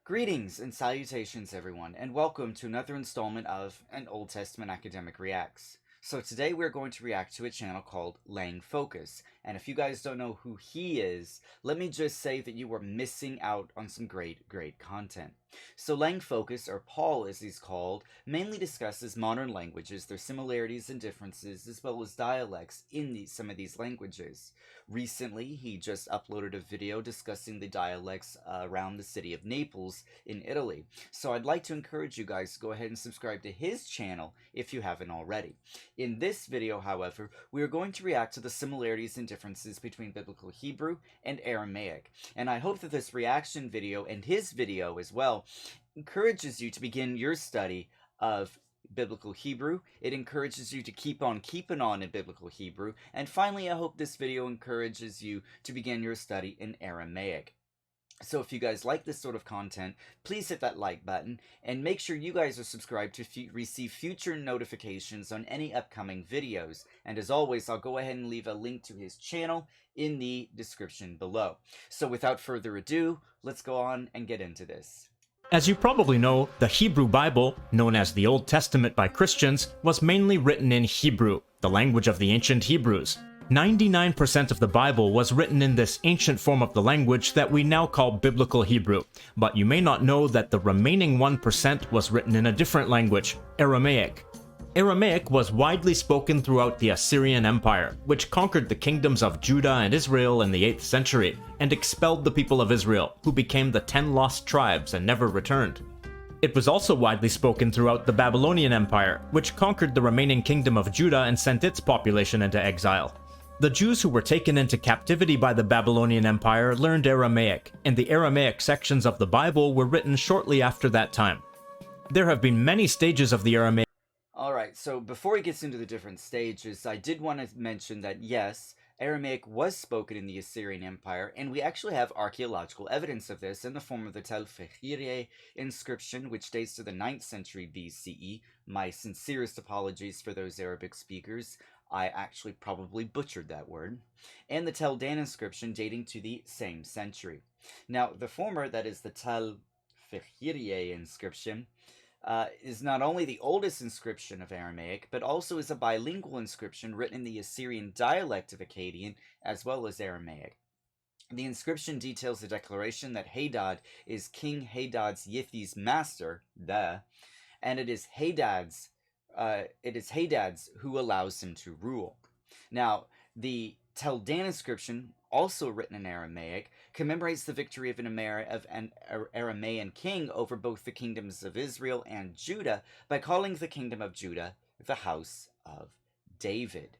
Greetings and salutations, everyone, and welcome to another installment of An Old Testament Academic Reacts. So today we're going to react to a channel called Lang Focus, and if you guys don't know who he is, let me just say that you are missing out on some great content. So Lang Focus, or Paul as he's called, mainly discusses modern languages, their similarities and differences, as well as dialects in some of these languages. Recently, he just uploaded a video discussing the dialects around the city of Naples in Italy. So I'd like to encourage you guys to go ahead and subscribe to his channel if you haven't already. In this video, however, we are going to react to the similarities and differences between Biblical Hebrew and Aramaic. And I hope that this reaction video and his video as well encourages you to begin your study of Biblical Hebrew. It encourages you to keep on keeping on in Biblical Hebrew. And finally, I hope this video encourages you to begin your study in Aramaic. So if you guys like this sort of content, please hit that like button and make sure you guys are subscribed to receive future notifications on any upcoming videos. And as always, I'll go ahead and leave a link to his channel in the description below. So without further ado, let's go on and get into this. As you probably know, the Hebrew Bible, known as the Old Testament by Christians, was mainly written in Hebrew, the language of the ancient Hebrews. 99% of the Bible was written in this ancient form of the language that we now call Biblical Hebrew, but you may not know that the remaining 1% was written in a different language, Aramaic. Aramaic was widely spoken throughout the Assyrian Empire, which conquered the kingdoms of Judah and Israel in the 8th century, and expelled the people of Israel, who became the 10 lost tribes and never returned. It was also widely spoken throughout the Babylonian Empire, which conquered the remaining kingdom of Judah and sent its population into exile. The Jews who were taken into captivity by the Babylonian Empire learned Aramaic, and the Aramaic sections of the Bible were written shortly after that time. There have been many stages of the Aramaic. Alright, so before he gets into the different stages, I did want to mention that yes, Aramaic was spoken in the Assyrian Empire, and we actually have archaeological evidence of this in the form of the Tel Fehirye inscription, which dates to the 9th century BCE. My sincerest apologies for those Arabic speakers. I actually probably butchered that word. And the Tel Dan inscription dating to the same century. Now, the former, that is the Tel Fehirye inscription, is not only the oldest inscription of Aramaic, but also is a bilingual inscription written in the Assyrian dialect of Akkadian as well as Aramaic. The inscription details the declaration that Hadad is King Hadad's Yithi's master, and it is Hadad's who allows him to rule. Now, the Tel Dan inscription, also written in Aramaic, commemorates the victory of an Aramaean king over both the kingdoms of Israel and Judah by calling the kingdom of Judah the House of David.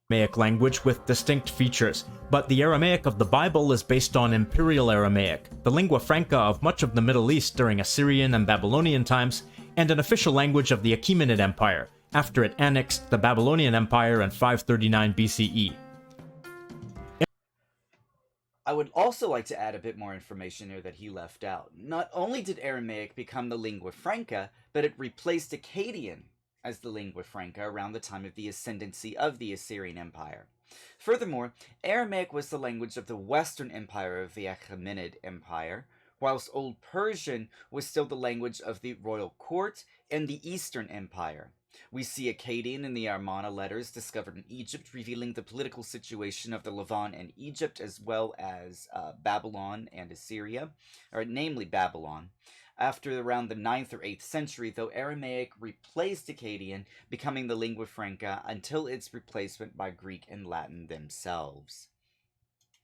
Aramaic language with distinct features, but the Aramaic of the Bible is based on Imperial Aramaic, the lingua franca of much of the Middle East during Assyrian and Babylonian times, and an official language of the Achaemenid Empire, after it annexed the Babylonian Empire in 539 BCE. I would also like to add a bit more information here that he left out. Not only did Aramaic become the lingua franca, but it replaced Akkadian as the lingua franca around the time of the ascendancy of the Assyrian Empire. Furthermore, Aramaic was the language of the Western Empire of the Achaemenid Empire, whilst Old Persian was still the language of the royal court and the Eastern Empire. We see Akkadian in the Amarna letters discovered in Egypt, revealing the political situation of the Levant and Egypt, as well as Babylon and Assyria, or namely Babylon. After around the 9th or 8th century, though, Aramaic replaced Akkadian, becoming the lingua franca until its replacement by Greek and Latin themselves.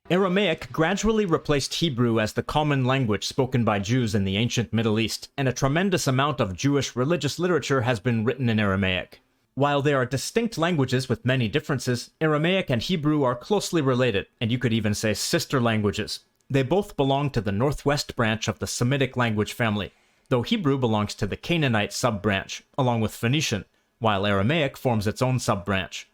Aramaic gradually replaced Hebrew as the common language spoken by Jews in the ancient Middle East, and a tremendous amount of Jewish religious literature has been written in Aramaic. While they are distinct languages with many differences, Aramaic and Hebrew are closely related, and you could even say sister languages. They both belong to the northwest branch of the Semitic language family, though Hebrew belongs to the Canaanite sub-branch, along with Phoenician, while Aramaic forms its own sub-branch.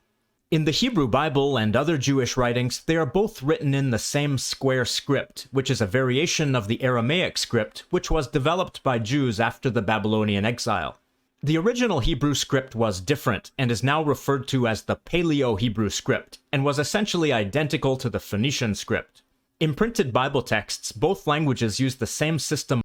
In the Hebrew Bible and other Jewish writings, they are both written in the same square script, which is a variation of the Aramaic script, which was developed by Jews after the Babylonian exile. The original Hebrew script was different and is now referred to as the Paleo-Hebrew script, and was essentially identical to the Phoenician script. In printed Bible texts, both languages use the same system.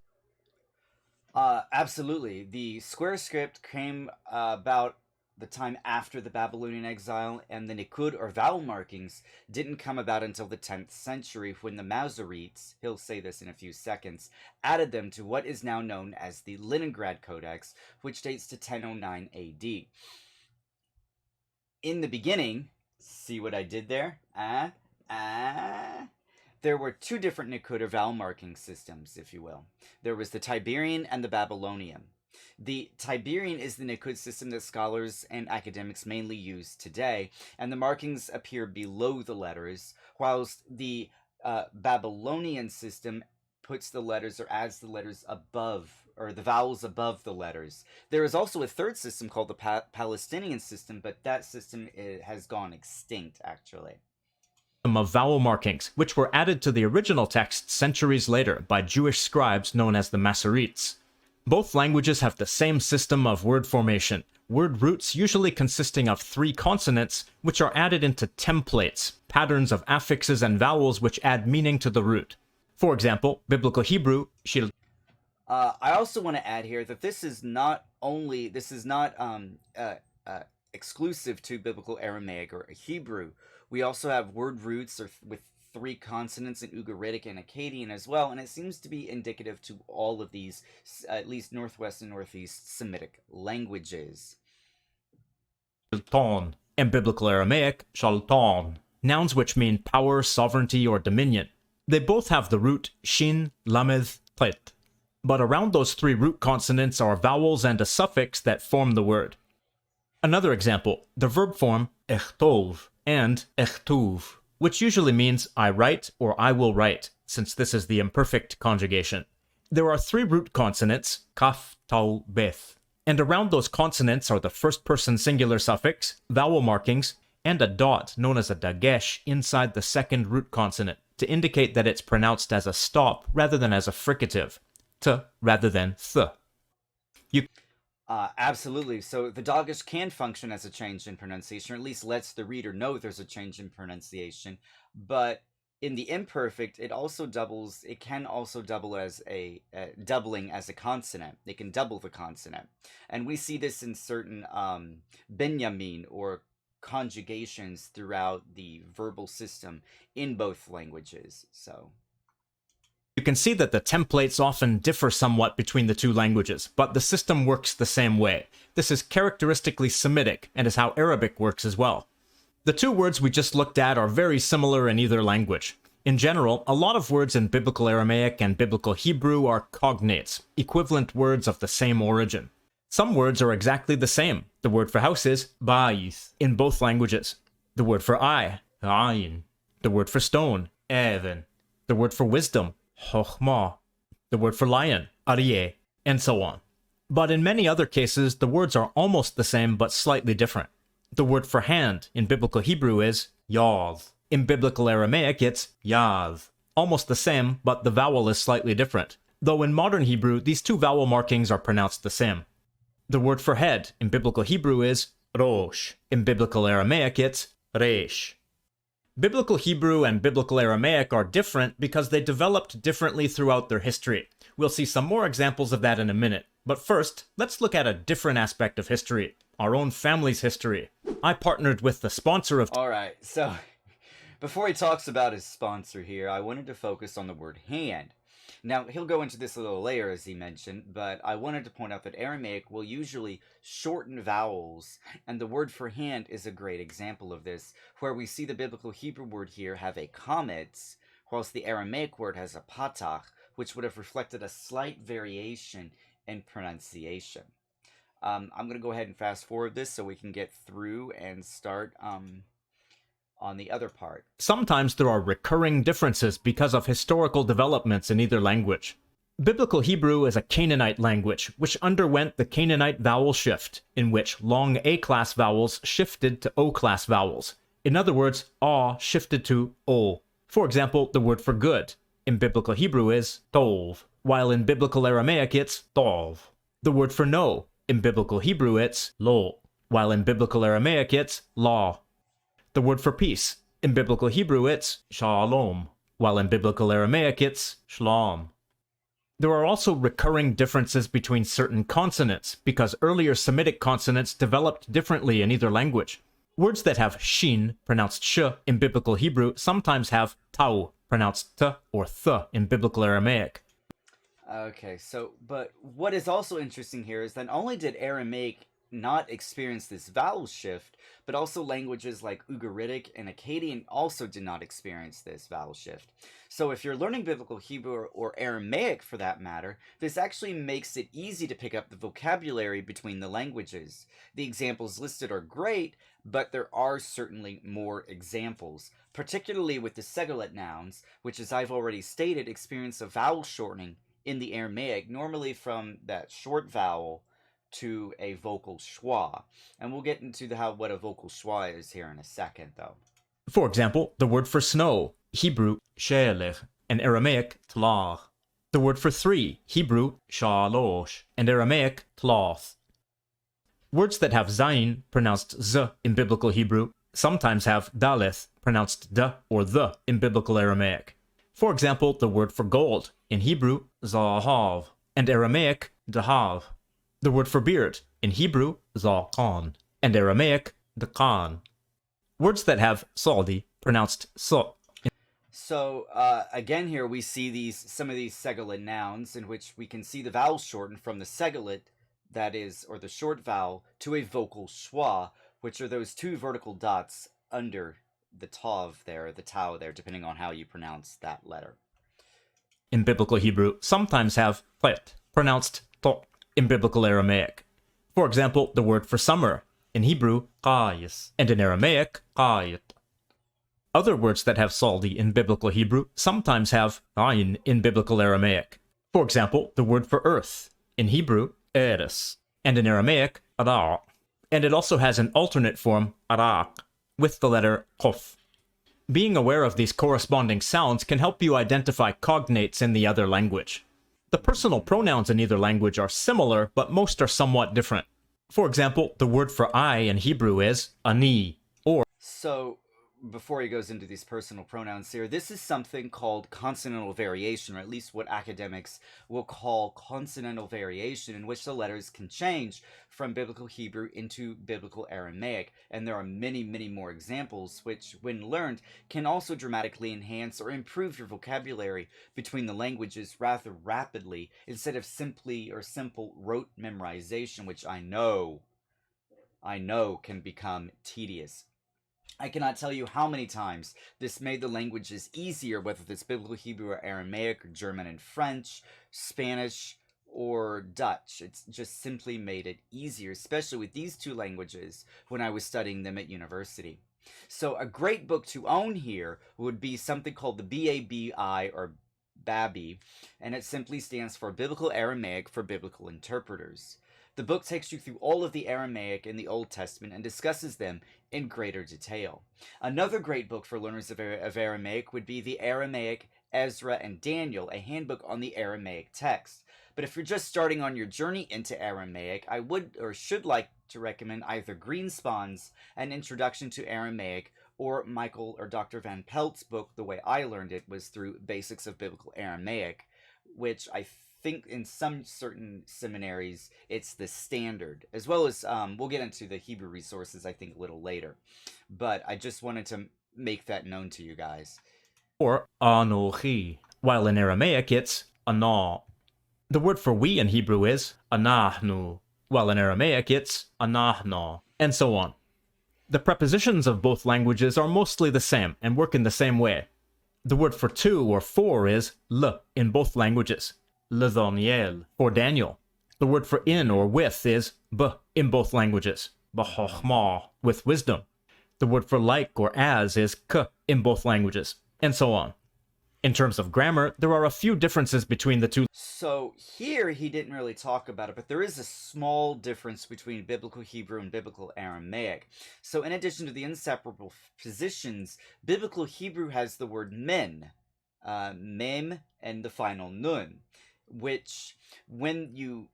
Absolutely. The square script came about the time after the Babylonian exile, and the Nikud or vowel markings didn't come about until the 10th century when the Masoretes, he'll say this in a few seconds, added them to what is now known as the Leningrad Codex, which dates to 1009 AD. In the beginning, see what I did there? There were two different Nikud or vowel marking systems, if you will. There was the Tiberian and the Babylonian. The Tiberian is the Nikud system that scholars and academics mainly use today, and the markings appear below the letters, whilst the Babylonian system puts the letters or adds the letters above, or the vowels above the letters. There is also a third system called the Palestinian system, but that system has gone extinct, actually. Of vowel markings, which were added to the original text centuries later by Jewish scribes known as the Masoretes. Both languages have the same system of word formation, word roots usually consisting of 3 consonants, which are added into templates, patterns of affixes and vowels which add meaning to the root. For example, Biblical Hebrew, shil. I also want to add here that this is not exclusive to Biblical Aramaic or Hebrew. We also have word roots with 3 consonants in Ugaritic and Akkadian as well, and it seems to be indicative to all of these, at least Northwest and Northeast Semitic languages. Ton. In Biblical Aramaic, shalton. Nouns which mean power, sovereignty, or dominion. They both have the root shin, lameth, tet. But around those 3 root consonants are vowels and a suffix that form the word. Another example, the verb form echtov and echtuv, which usually means I write or I will write, since this is the imperfect conjugation. There are 3 root consonants, kaf, tau, beth, and around those consonants are the first person singular suffix, vowel markings, and a dot known as a dagesh inside the second root consonant to indicate that it's pronounced as a stop rather than as a fricative, t rather than th. Absolutely. So the dagesh can function as a change in pronunciation, or at least lets the reader know there's a change in pronunciation. But in the imperfect, it can also double as doubling as a consonant. It can double the consonant. And we see this in certain Benjamin or conjugations throughout the verbal system in both languages. So you can see that the templates often differ somewhat between the 2 languages, but the system works the same way. This is characteristically Semitic, and is how Arabic works as well. The 2 words we just looked at are very similar in either language. In general, a lot of words in Biblical Aramaic and Biblical Hebrew are cognates, equivalent words of the same origin. Some words are exactly the same. The word for house is ba'ith in both languages. The word for eye, ayin. The word for stone, even. The word for wisdom, chokhmah, the word for lion, aryeh, and so on. But in many other cases, the words are almost the same but slightly different. The word for hand in Biblical Hebrew is yad. In Biblical Aramaic, it's yad. Almost the same, but the vowel is slightly different. Though in modern Hebrew, these 2 vowel markings are pronounced the same. The word for head in Biblical Hebrew is rosh. In Biblical Aramaic, it's resh. Biblical Hebrew and Biblical Aramaic are different because they developed differently throughout their history. We'll see some more examples of that in a minute. But first, let's look at a different aspect of history, our own family's history. I partnered with the sponsor of... Alright, so before he talks about his sponsor here, I wanted to focus on the word hand. Now, he'll go into this a little later, as he mentioned, but I wanted to point out that Aramaic will usually shorten vowels, and the word for hand is a great example of this, where we see the Biblical Hebrew word here have a kametz, whilst the Aramaic word has a patach, which would have reflected a slight variation in pronunciation. I'm going to go ahead and fast forward this so we can get through and start on the other part. Sometimes there are recurring differences because of historical developments in either language. Biblical Hebrew is a Canaanite language, which underwent the Canaanite vowel shift, in which long A-class vowels shifted to O-class vowels. In other words, A shifted to O. For example, the word for good in Biblical Hebrew is tov, while in Biblical Aramaic it's tov. The word for no in Biblical Hebrew it's lo, while in Biblical Aramaic it's la. The word for peace in Biblical Hebrew it's shalom, while in Biblical Aramaic it's shalom. There are also recurring differences between certain consonants, because earlier Semitic consonants developed differently in either language. Words that have shin, pronounced sh, in Biblical Hebrew sometimes have tau, pronounced t or th in Biblical Aramaic. Okay, so, but what is also interesting here is that not only did Aramaic not experience this vowel shift, but also languages like Ugaritic and Akkadian also did not experience this vowel shift. So if you're learning Biblical Hebrew or Aramaic for that matter, this actually makes it easy to pick up the vocabulary between the languages. The examples listed are great, but there are certainly more examples, particularly with the Segolet nouns, which, as I've already stated, experience a vowel shortening in the Aramaic, normally from that short vowel to a vocal schwa. And we'll get into what a vocal schwa is here in a second, though. For example, the word for snow, Hebrew she'elech, and Aramaic tlach. The word for three, Hebrew shalosh, and Aramaic tloth. Words that have zayin, pronounced z in Biblical Hebrew, sometimes have daleth, pronounced d or the in Biblical Aramaic. For example, the word for gold, in Hebrew zahav, and Aramaic dahav. The word for beard, in Hebrew zaqan, and Aramaic daqan. Words that have saldi, pronounced so. So again, here we see some of these Segolet nouns in which we can see the vowel shortened from the Segolet, that is, or the short vowel, to a vocal schwa, which are those two vertical dots under the tav there, the tau there, depending on how you pronounce that letter. In Biblical Hebrew, sometimes have plet, pronounced to in Biblical Aramaic. For example, the word for summer, in Hebrew qayis, and in Aramaic qayit. Other words that have saldi in Biblical Hebrew sometimes have ayin in Biblical Aramaic. For example, the word for earth, in Hebrew eres, and in Aramaic ara. And it also has an alternate form, arak, with the letter kof. Being aware of these corresponding sounds can help you identify cognates in the other language. The personal pronouns in either language are similar, but most are somewhat different. For example, the word for I in Hebrew is ani, or... So, before he goes into these personal pronouns here, this is something called consonantal variation, or at least what academics will call consonantal variation, in which the letters can change from Biblical Hebrew into Biblical Aramaic. And there are many, many more examples, which, when learned, can also dramatically enhance or improve your vocabulary between the languages rather rapidly, instead of simple rote memorization, which I know can become tedious. I cannot tell you how many times this made the languages easier, whether it's Biblical Hebrew or Aramaic or German and French, Spanish or Dutch. It's just simply made it easier, especially with these two languages when I was studying them at university. So a great book to own here would be something called the BABI or BABI, and it simply stands for Biblical Aramaic for Biblical Interpreters. The book takes you through all of the Aramaic in the Old Testament and discusses them in greater detail. Another great book for learners of Aramaic would be the Aramaic, Ezra, and Daniel, a handbook on the Aramaic text. But if you're just starting on your journey into Aramaic, I would or should like to recommend either Greenspan's An Introduction to Aramaic or Michael or Dr. Van Pelt's book. The way I learned it was through Basics of Biblical Aramaic, which I think in some certain seminaries it's the standard, as well as we'll get into the Hebrew resources I think a little later, but I just wanted to make that known to you guys. Or anochi, while in Aramaic it's ana. The word for we in Hebrew is anahnu, while in Aramaic it's anahna, and so on. The prepositions of both languages are mostly the same and work in the same way. The word for two or four is l in both languages, L'Daniel, or Daniel. The word for in or with is b in both languages, b'chochmah, with wisdom. The word for like or as is k in both languages, and so on. In terms of grammar, there are a few differences between the two. So here he didn't really talk about it, but there is a small difference between Biblical Hebrew and Biblical Aramaic. So in addition to the inseparable positions, Biblical Hebrew has the word men, mem, and the final nun, which when you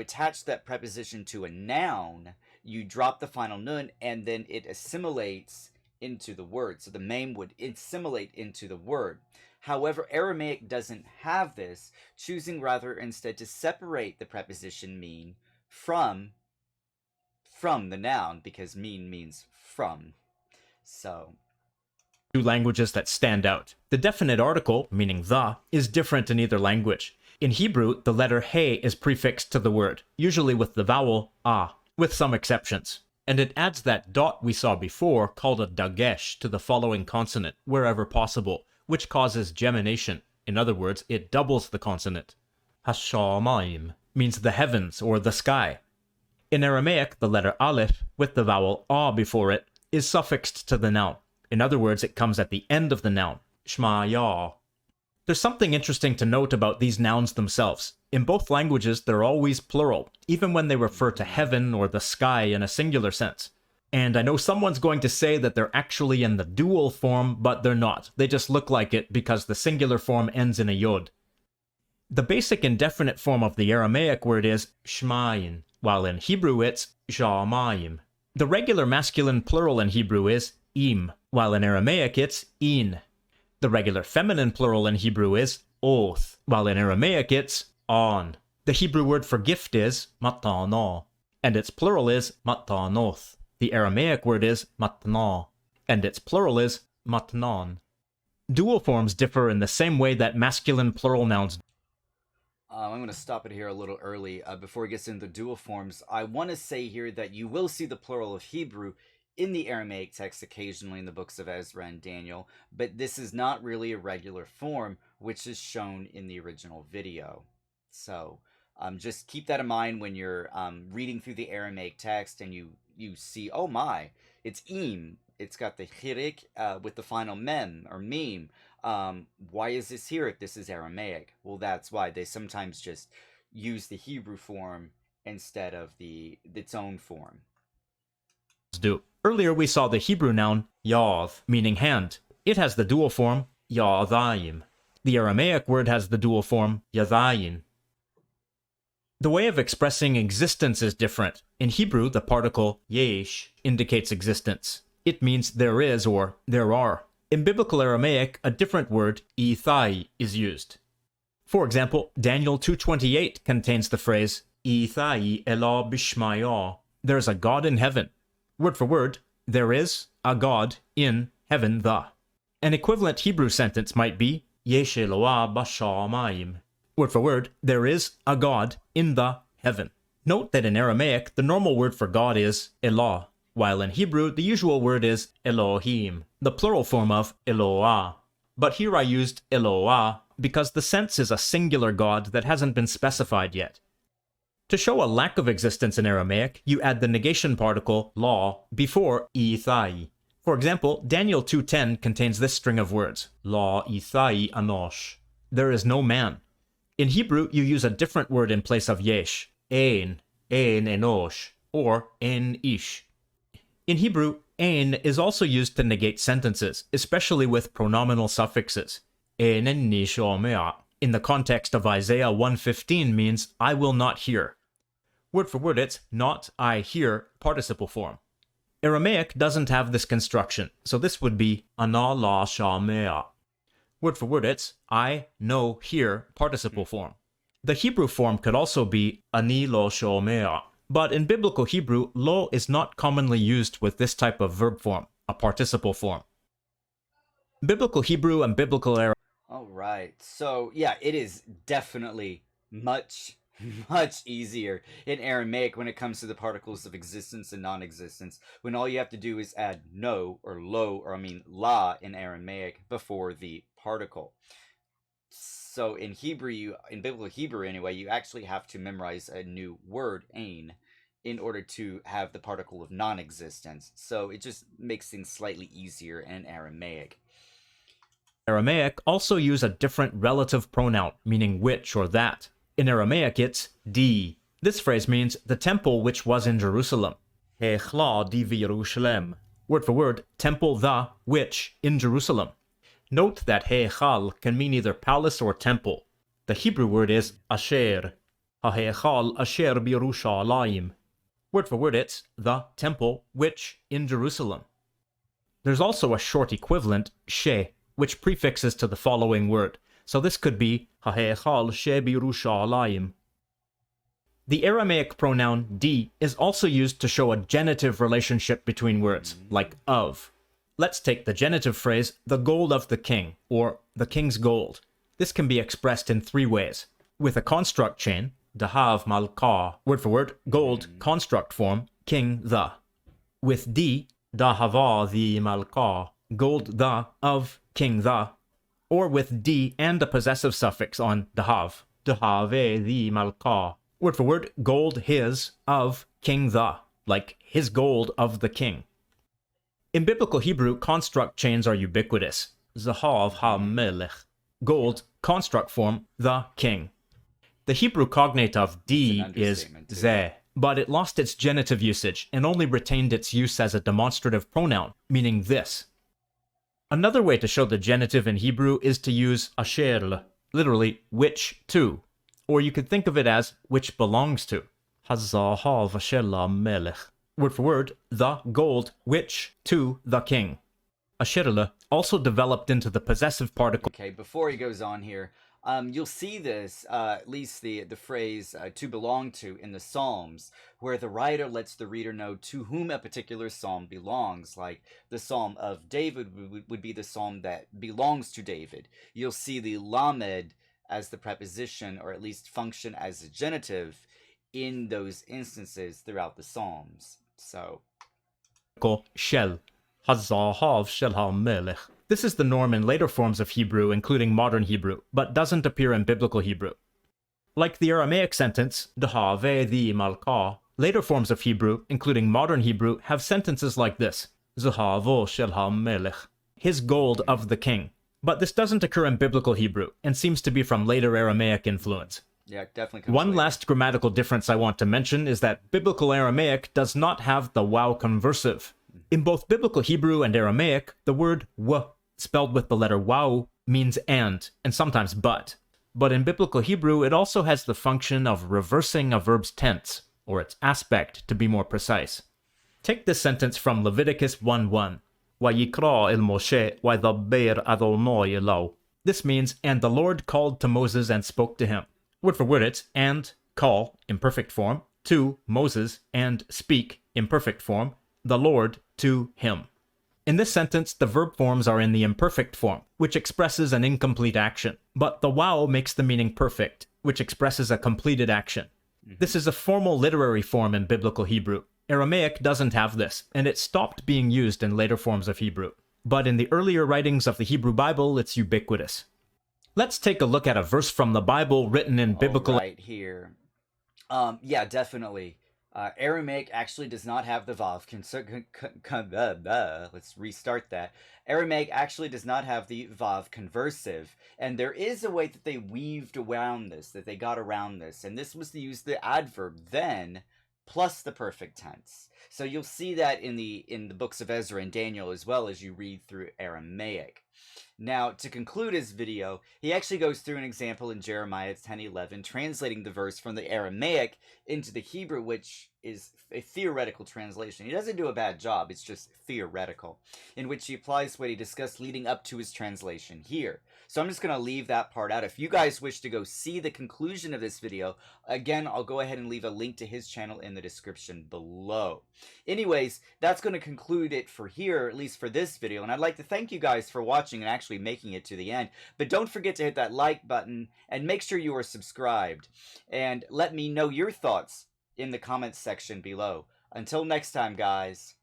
attach that preposition to a noun, you drop the final nun and then it assimilates into the word. So the mem would assimilate into the word. However, Aramaic doesn't have this, choosing rather instead to separate the preposition mean from the noun, because mean means from. So, two languages that stand out. The definite article, meaning the, is different in either language. In Hebrew, the letter he is prefixed to the word, usually with the vowel a, with some exceptions. And it adds that dot we saw before, called a dagesh, to the following consonant, wherever possible, which causes gemination. In other words, it doubles the consonant. Hashamayim means the heavens or the sky. In Aramaic, the letter aleph, with the vowel a before it, is suffixed to the noun. In other words, it comes at the end of the noun, shmaya. There's something interesting to note about these nouns themselves. In both languages, they're always plural, even when they refer to heaven or the sky in a singular sense. And I know someone's going to say that they're actually in the dual form, but they're not. They just look like it because the singular form ends in a yod. The basic indefinite form of the Aramaic word is shmayin, while in Hebrew it's shamayim. The regular masculine plural in Hebrew is im, while in Aramaic it's in. The regular feminine plural in Hebrew is oth, while in Aramaic it's on. The Hebrew word for gift is matana, and its plural is matanoth. The Aramaic word is matna, and its plural is matnan. Dual forms differ in the same way that masculine plural nouns. I'm going to stop it here a little early. Before it gets into dual forms, I want to say here that you will see the plural of Hebrew in the Aramaic text occasionally in the books of Ezra and Daniel, but this is not really a regular form, which is shown in the original video. So just keep that in mind when you're reading through the Aramaic text and you see, oh my, it's im. It's got the chirik with the final mem or meme. Why is this here if this is Aramaic? Well, that's why they sometimes just use the Hebrew form instead of its own form. Do. Earlier we saw the Hebrew noun yav, meaning hand. It has the dual form yadayim. The Aramaic word has the dual form yadayin. The way of expressing existence is different. In Hebrew, the particle yesh indicates existence. It means there is or there are. In Biblical Aramaic, a different word, ithai, is used. For example, Daniel 2:28 contains the phrase ithai elah bishmaya. There's a God in heaven. Word for word, there is a God in heaven the. An equivalent Hebrew sentence might be yesh Eloah bashamayim. Word for word, there is a God in the heaven. Note that in Aramaic, the normal word for God is Elah, while in Hebrew, the usual word is Elohim, the plural form of Eloah. But here I used Eloah because the sense is a singular God that hasn't been specified yet. To show a lack of existence in Aramaic, you add the negation particle la before ithai. For example, Daniel 2:10 contains this string of words, la ithai anosh. There is no man. In Hebrew, you use a different word in place of yesh, ein enosh, or en ish. In Hebrew, ein is also used to negate sentences, especially with pronominal suffixes. En nish omea, in the context of Isaiah 1:15 means I will not hear. Word for word, it's not I hear participle form. Aramaic doesn't have this construction, so this would be ana la shamea. Word for word, it's I know hear participle form. The Hebrew form could also be ani lo shomea, but in biblical Hebrew, lo is not commonly used with this type of verb form, a participle form. Biblical Hebrew and biblical Aramaic. All right. So, yeah, it is definitely much easier in Aramaic when it comes to the particles of existence and non-existence, when all you have to do is add no or lo, or I mean la in Aramaic before the particle. So in Hebrew, in biblical Hebrew anyway, you actually have to memorize a new word, ein, in order to have the particle of non-existence. So it just makes things slightly easier in Aramaic. Aramaic also use a different relative pronoun, meaning which or that. In Aramaic, it's di. This phrase means the temple which was in Jerusalem. Hechla di Yerushalem. Word for word, temple the which in Jerusalem. Note that hechal can mean either palace or temple. The Hebrew word is asher. Ha-hechal asher b'Yerushalayim. Word for word, it's the temple which in Jerusalem. There's also a short equivalent, she, which prefixes to the following word, so this could be Hahechal Shebirushalayim. The Aramaic pronoun di is also used to show a genitive relationship between words, like of. Let's take the genitive phrase, the gold of the king, or the king's gold. This can be expressed in three ways. With a construct chain, dahav malka, word for word, gold, construct form, king the. With di, dahava the malka, gold the of king the. Or with di and a possessive suffix on dahav, dahave the malka, word for word, gold his of king the, like his gold of the king. In biblical Hebrew, construct chains are ubiquitous. Zahav ha-melech, gold, construct form, the king. The Hebrew cognate of di is ze, but it lost its genitive usage and only retained its use as a demonstrative pronoun, meaning this. Another way to show the genitive in Hebrew is to use asher, literally which to, or you could think of it as which belongs to. Hazahav asher melech. Word for word, the gold, which to the king. Asherla also developed into the possessive particle. Okay, before he goes on here, you'll see this, at least the phrase to belong to in the Psalms, where the writer lets the reader know to whom a particular psalm belongs. Like the Psalm of David would be the psalm that belongs to David. You'll see the lamed as the preposition, or at least function as a genitive, in those instances throughout the Psalms. So, shel, hazahav shel ha-melech. This is the norm in later forms of Hebrew, including modern Hebrew, but doesn't appear in biblical Hebrew. Like the Aramaic sentence, dahave the malka, later forms of Hebrew, including modern Hebrew, have sentences like this, zahavo shel ha-melech, his gold of the king. But this doesn't occur in biblical Hebrew, and seems to be from later Aramaic influence. Yeah, definitely comes One later. last grammatical difference I want to mention is that biblical Aramaic does not have the waw conversive. In both biblical Hebrew and Aramaic, the word w, spelled with the letter waw, means and sometimes but. But in biblical Hebrew, it also has the function of reversing a verb's tense, or its aspect, to be more precise. Take this sentence from Leviticus 1:1. Vayikra el Moshe vaydaber Adonai elo. This means, and the Lord called to Moses and spoke to him. Word for word it's and, call, imperfect form, to Moses, and speak, imperfect form, the Lord to him. In this sentence, the verb forms are in the imperfect form, which expresses an incomplete action, but the waw makes the meaning perfect, which expresses a completed action. This is a formal literary form in biblical Hebrew. Aramaic doesn't have this, and it stopped being used in later forms of Hebrew. But in the earlier writings of the Hebrew Bible, it's ubiquitous. Let's take a look at a verse from the Bible written in biblical... Right here. Yeah, definitely. Aramaic actually does not have the vav. Let's restart that. Aramaic actually does not have the vav conversive. And there is a way that they weaved around this, that they got around this. And this was to use the adverb then plus the perfect tense. So you'll see that in the books of Ezra and Daniel as well as you read through Aramaic. Now, to conclude his video, he actually goes through an example in Jeremiah 10:11, translating the verse from the Aramaic into the Hebrew, which is a theoretical translation. He doesn't do a bad job, it's just theoretical, in which he applies what he discussed leading up to his translation here. So I'm just going to leave that part out. If you guys wish to go see the conclusion of this video, again, I'll go ahead and leave a link to his channel in the description below. Anyways, that's going to conclude it for here, at least for this video, and I'd like to thank you guys for watching and actually making it to the end. But don't forget to hit that like button and make sure you are subscribed. And let me know your thoughts in the comments section below. Until next time, guys.